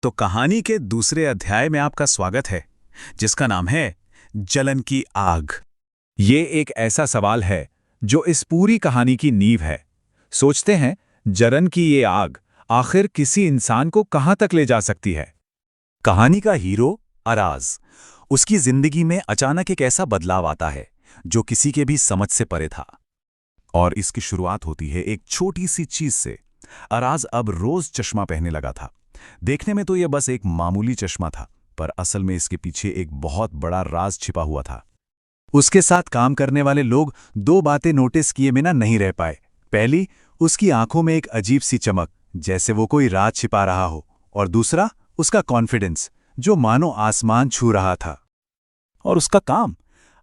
तो कहानी के दूसरे अध्याय में आपका स्वागत है, जिसका नाम है जलन की आग। ये एक ऐसा सवाल है जो इस पूरी कहानी की नींव है। सोचते हैं, जलन की ये आग आखिर किसी इंसान को कहां तक ले जा सकती है। कहानी का हीरो अराज, उसकी जिंदगी में अचानक एक ऐसा बदलाव आता है जो किसी के भी समझ से परे था। और इसकी शुरुआत होती है एक छोटी सी चीज से। अराज अब रोज चश्मा पहनने लगा था। देखने में तो यह बस एक मामूली चश्मा था, पर असल में इसके पीछे एक बहुत बड़ा राज छिपा हुआ था। उसके साथ काम करने वाले लोग दो बातें नोटिस किए बिना नहीं रह पाए। पहली, उसकी आंखों में एक अजीब सी चमक, जैसे वो कोई राज छिपा रहा हो। और दूसरा, उसका कॉन्फिडेंस, जो मानो आसमान छू रहा था। और उसका काम,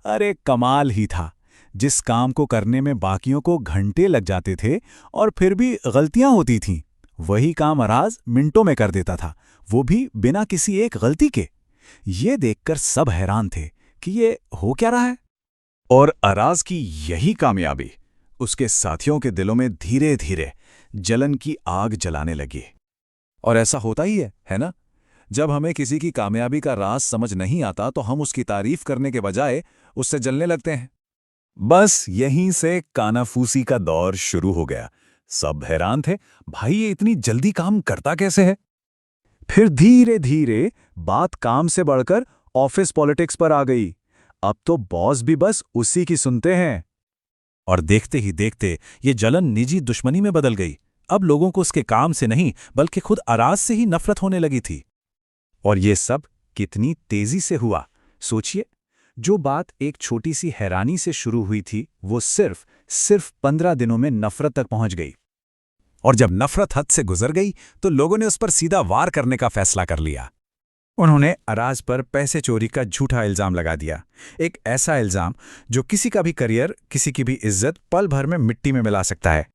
अरे कमाल ही था। जिस काम को करने में बाकियों को घंटे लग जाते थे और फिर भी गलतियां होती थीं, वही काम अराज मिनटों में कर देता था, वो भी बिना किसी एक गलती के। ये देखकर सब हैरान थे कि ये हो क्या रहा है। और अराज की यही कामयाबी उसके साथियों के दिलों में धीरे धीरे जलन की आग जलाने लगी। और ऐसा होता ही है ना? जब हमें किसी की कामयाबी का राज समझ नहीं आता तो हम उसकी तारीफ करने के बजाय उससे जलने लगते हैं। बस यहीं से कानाफूसी का दौर शुरू हो गया। सब हैरान थे, भाई ये इतनी जल्दी काम करता कैसे है? फिर धीरे धीरे बात काम से बढ़कर ऑफिस पॉलिटिक्स पर आ गई। अब तो बॉस भी बस उसी की सुनते हैं। और देखते ही देखते ये जलन निजी दुश्मनी में बदल गई। अब लोगों को उसके काम से नहीं, बल्कि खुद अराज से ही नफरत होने लगी थी। और ये सब कितनी तेजी से हुआ, सोचिए। जो बात एक छोटी सी हैरानी से शुरू हुई थी, वो सिर्फ 15 दिनों में नफरत तक पहुंच गई। और जब नफरत हद से गुजर गई तो लोगों ने उस पर सीधा वार करने का फैसला कर लिया। उन्होंने अराज पर पैसे चोरी का झूठा इल्जाम लगा दिया। एक ऐसा इल्जाम जो किसी का भी करियर, किसी की भी इज्जत पल भर में मिट्टी में मिला सकता है।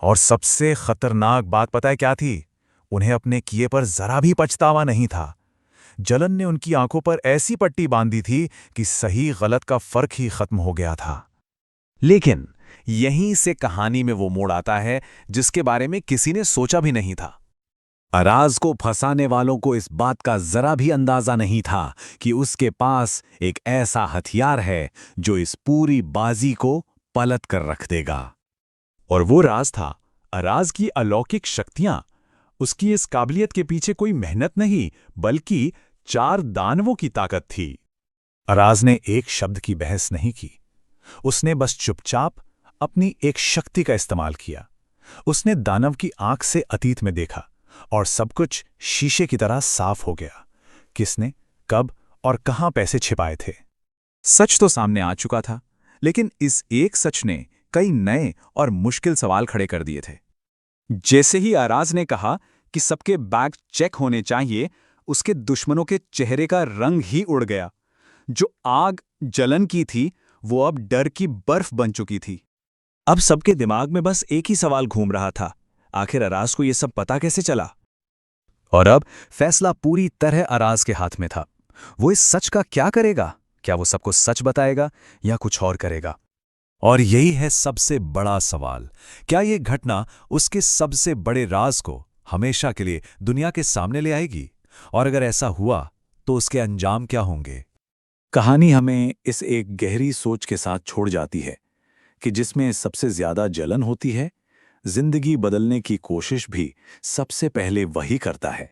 और सबसे खतरनाक बात पता है क्या थी? उन्हें अपने किए पर जरा भी पछतावा नहीं था। जलन ने उनकी आंखों पर ऐसी पट्टी बांधी थी कि सही गलत का फर्क ही खत्म हो गया था। लेकिन यहीं से कहानी में वो मोड़ आता है जिसके बारे में किसी ने सोचा भी नहीं था। अराज को फंसाने वालों को इस बात का जरा भी अंदाजा नहीं था कि उसके पास एक ऐसा हथियार है जो इस पूरी बाजी को पलट कर रख देगा। और वो राज था अराज की अलौकिक शक्तियां। उसकी इस काबिलियत के पीछे कोई मेहनत नहीं, बल्कि 4 दानवों की ताकत थी। अराज ने एक शब्द की बहस नहीं की। उसने बस चुपचाप अपनी एक शक्ति का इस्तेमाल किया। उसने दानव की आंख से अतीत में देखा और सब कुछ शीशे की तरह साफ हो गया। किसने, कब और कहां पैसे छिपाए थे। सच तो सामने आ चुका था, लेकिन इस एक सच ने कई नए और मुश्किल सवाल खड़े कर दिए थे। जैसे ही अराज ने कहा कि सबके बैग चेक होने चाहिए, उसके दुश्मनों के चेहरे का रंग ही उड़ गया। जो आग जलन की थी, वो अब डर की बर्फ बन चुकी थी। अब सबके दिमाग में बस एक ही सवाल घूम रहा था, आखिर अराज को यह सब पता कैसे चला? और अब फैसला पूरी तरह अराज के हाथ में था। वो इस सच का क्या करेगा? क्या वो सबको सच बताएगा या कुछ और करेगा? और यही है सबसे बड़ा सवाल। क्या ये घटना उसके सबसे बड़े राज को हमेशा के लिए दुनिया के सामने ले आएगी? और अगर ऐसा हुआ तो उसके अंजाम क्या होंगे? कहानी हमें इस एक गहरी सोच के साथ छोड़ जाती है कि जिसमें सबसे ज्यादा जलन होती है, जिंदगी बदलने की कोशिश भी सबसे पहले वही करता है।